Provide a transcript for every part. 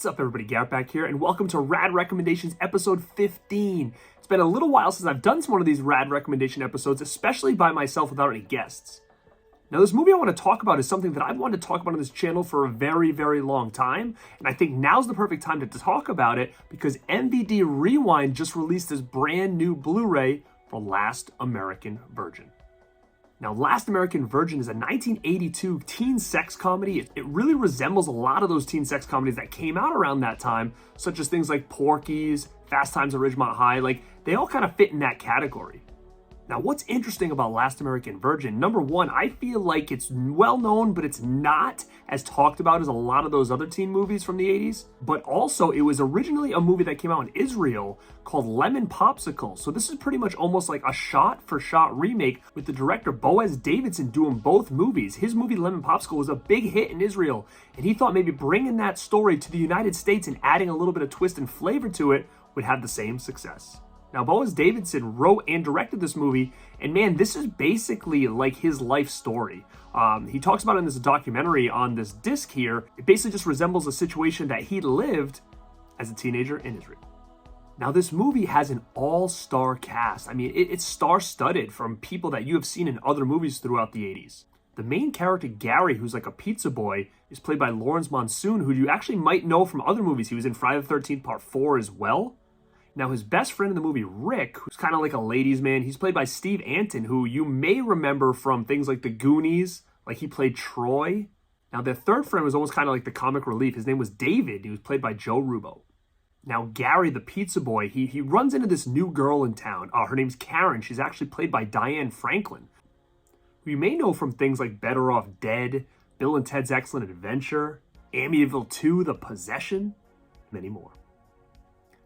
What's up, everybody? Garrett back here, and welcome to Rad Recommendations episode 15. It's been a little while since I've done one of these Rad Recommendation episodes, especially by myself without any guests. Now, this movie I want to talk about is something that I've wanted to talk about on this channel for a very, very long time, and I think now's the perfect time to talk about it because MVD Rewind just released this brand new Blu-ray for Last American Virgin. Now, Last American Virgin is a 1982 teen sex comedy. It really resembles a lot of those teen sex comedies that came out around that time, such as things like Porky's, Fast Times at Ridgemont High. Like, they all kind of fit in that category. Now, what's interesting about Last American Virgin, number one, I feel like it's well known, but it's not as talked about as a lot of those other teen movies from the 80s. But also, it was originally a movie that came out in Israel called Lemon Popsicle. So this is pretty much almost like a shot-for-shot remake with the director Boaz Davidson doing both movies. His movie Lemon Popsicle was a big hit in Israel, and he thought maybe bringing that story to the United States and adding a little bit of twist and flavor to it would have the same success. Now, Boaz Davidson wrote and directed this movie, and man, this is basically like his life story. He talks about it in this documentary on this disc here. It basically just resembles a situation that he lived as a teenager in Israel. Now, this movie has an all-star cast. I mean, it's star-studded from people that you have seen in other movies throughout the 80s. The main character, Gary, who's like a pizza boy, is played by Lawrence Monsoon, who you actually might know from other movies. He was in Friday the 13th Part 4 as well. Now, his best friend in the movie, Rick, who's kind of like a ladies' man, he's played by Steve Anton, who you may remember from things like The Goonies, like he played Troy. Now, their third friend was almost kind of like the comic relief. His name was David. He was played by Joe Rubo. Now, Gary, the pizza boy, he runs into this new girl in town. Her name's Karen. She's actually played by Diane Franklin, who you may know from things like Better Off Dead, Bill and Ted's Excellent Adventure, Amityville 2, The Possession, many more.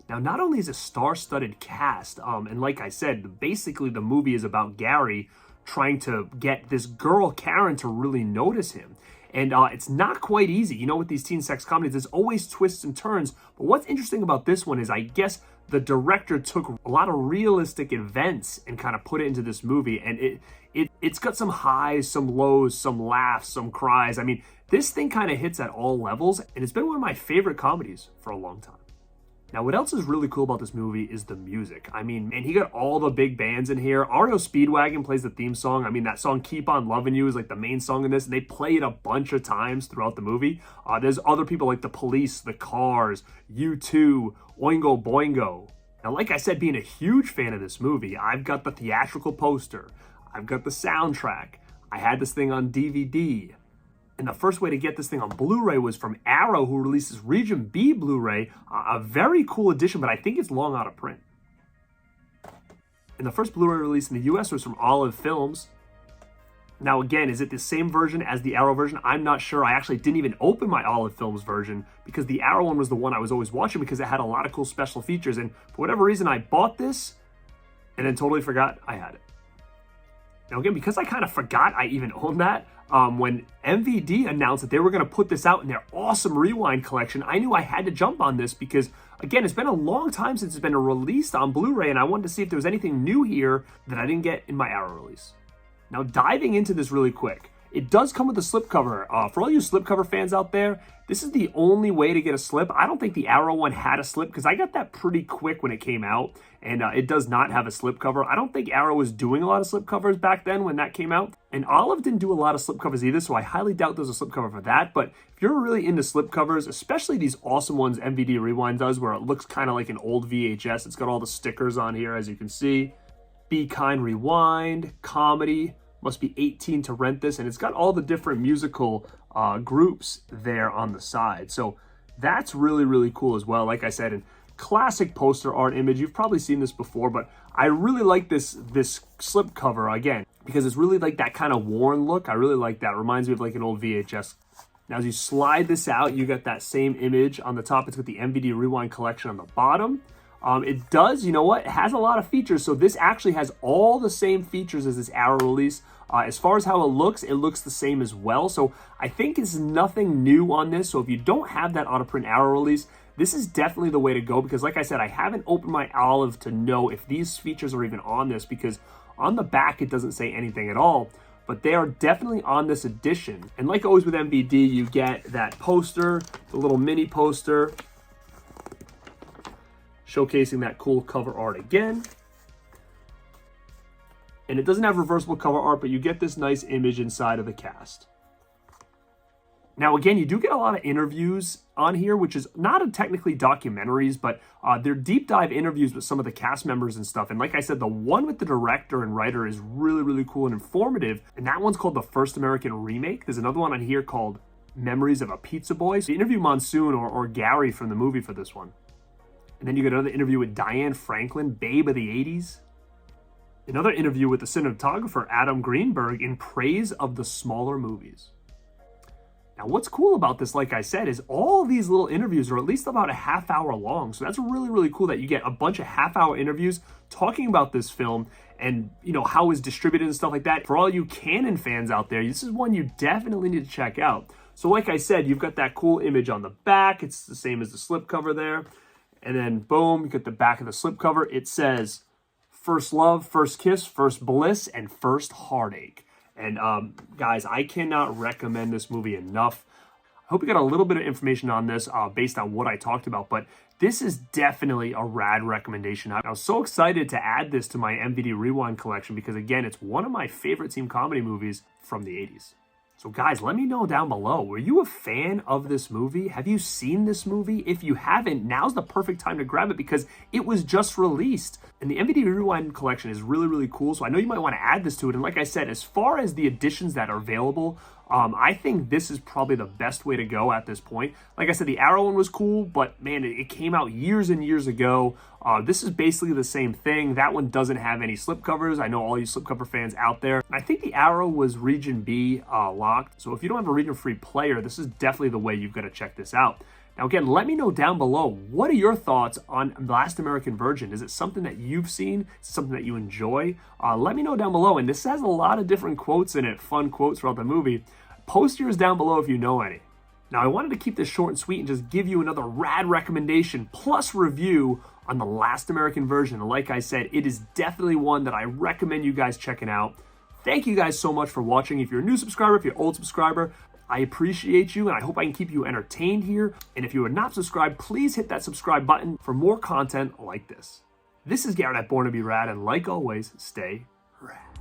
Now, not only is it a star-studded cast, and like I said, basically the movie is about Gary trying to get this girl, Karen, to really notice him. And it's not quite easy. You know, with these teen sex comedies, there's always twists and turns. But what's interesting about this one is, I guess, the director took a lot of realistic events and kind of put it into this movie. And it's got some highs, some lows, some laughs, some cries. I mean, this thing kind of hits at all levels. And it's been one of my favorite comedies for a long time. Now, what else is really cool about this movie is the music. I mean, man, he got all the big bands in here. REO Speedwagon plays the theme song. I mean, that song Keep On Loving You is like the main song in this, and they play it a bunch of times throughout the movie. There's other people like the Police, the Cars, U2, Oingo Boingo. Now, like I said, being a huge fan of this movie, I've got the theatrical poster. I've got the soundtrack. I had this thing on DVD. And the first way to get this thing on Blu-ray was from Arrow, who releases Region B Blu-ray, a very cool edition, but I think it's long out of print. And the first Blu-ray release in the US was from Olive Films. Now again, is it the same version as the Arrow version? I'm not sure. I actually didn't even open my Olive Films version because the Arrow one was the one I was always watching because it had a lot of cool special features. And for whatever reason, I bought this and then totally forgot I had it. Now again, because I kind of forgot I even owned that, when MVD announced that they were going to put this out in their awesome Rewind collection, I knew I had to jump on this because, again, it's been a long time since it's been released on Blu-ray, and I wanted to see if there was anything new here that I didn't get in my Arrow release. Now, diving into this really quick, it does come with a slipcover. For all you slipcover fans out there, this is the only way to get a slip. I don't think the Arrow one had a slip because I got that pretty quick when it came out, and it does not have a slipcover. I don't think Arrow was doing a lot of slipcovers back then when that came out, and Olive didn't do a lot of slipcovers either, so I highly doubt there's a slipcover for that. But if you're really into slipcovers, especially these awesome ones MVD Rewind does, where it looks kind of like an old VHS, it's got all the stickers on here, as you can see. Be Kind Rewind, Comedy, must be 18 to rent this, and it's got all the different musical groups there on the side. So that's really, really cool as well. Like I said, and classic poster art image. You've probably seen this before, but I really like this slip cover again because it's really like that kind of worn look. I really like that. Reminds me of like an old VHS. Now, as you slide this out, you got that same image on the top. It's got the MVD Rewind collection on the bottom. It does, you know what? It has a lot of features. So this actually has all the same features as this Arrow release. As far as how it looks the same as well. So I think it's nothing new on this. So if you don't have that out-of-print Arrow release, this is definitely the way to go because like I said, I haven't opened my Olive to know if these features are even on this because on the back, it doesn't say anything at all. but they are definitely on this edition. And like always with MVD, you get that poster, the little mini poster, showcasing that cool cover art again. And it doesn't have reversible cover art, but you get this nice image inside of the cast. Now, again, you do get a lot of interviews on here, which is not technically documentaries, but they're deep dive interviews with some of the cast members and stuff. And like I said, the one with the director and writer is really, really cool and informative. And that one's called The First American Remake. There's another one on here called Memories of a Pizza Boy. So you interview Monsoon or Gary from the movie for this one. And then you get another interview with Diane Franklin, Babe of the 80s. Another interview with the cinematographer Adam Greenberg in praise of the smaller movies. Now, what's cool about this, like I said, is all these little interviews are at least about a half hour long. So that's really, really cool that you get a bunch of half-hour interviews talking about this film and, you know, how it's distributed and stuff like that. For all you Canon fans out there, this is one you definitely need to check out. So like I said, you've got that cool image on the back. It's the same as the slipcover there. And then, boom, you get the back of the slipcover. It says, first love, first kiss, first bliss, and first heartache. And guys, I cannot recommend this movie enough. I hope you got a little bit of information on this based on what I talked about, but this is definitely a rad recommendation. I was so excited to add this to my MVD Rewind collection because, again, it's one of my favorite team comedy movies from the 80s. So guys, let me know down below, were you a fan of this movie? Have you seen this movie? If you haven't, now's the perfect time to grab it because it was just released. And the MVD Rewind collection is really, really cool. So I know you might want to add this to it. And like I said, as far as the editions that are available, I think this is probably the best way to go at this point. Like I said, the Arrow one was cool, but man, it came out years and years ago. This is basically the same thing. That one doesn't have any slipcovers. I know all you slipcover fans out there. I think the Arrow was Region B locked. So if you don't have a region-free player, this is definitely the way you've got to check this out. Now, again, let me know down below, what are your thoughts on Last American Virgin? Is it something that you've seen, something that you enjoy? Let me know down below. And this has a lot of different quotes in it, fun quotes throughout the movie. Post yours down below if you know any. Now, I wanted to keep this short and sweet and just give you another rad recommendation plus review on the Last American Virgin. And like I said, it is definitely one that I recommend you guys checking out. Thank you guys so much for watching. If you're a new subscriber, if you're an old subscriber, I appreciate you, and I hope I can keep you entertained here. And if you are not subscribed, please hit that subscribe button for more content like this. This is Garrett at Born to Be Rad, and like always, stay rad.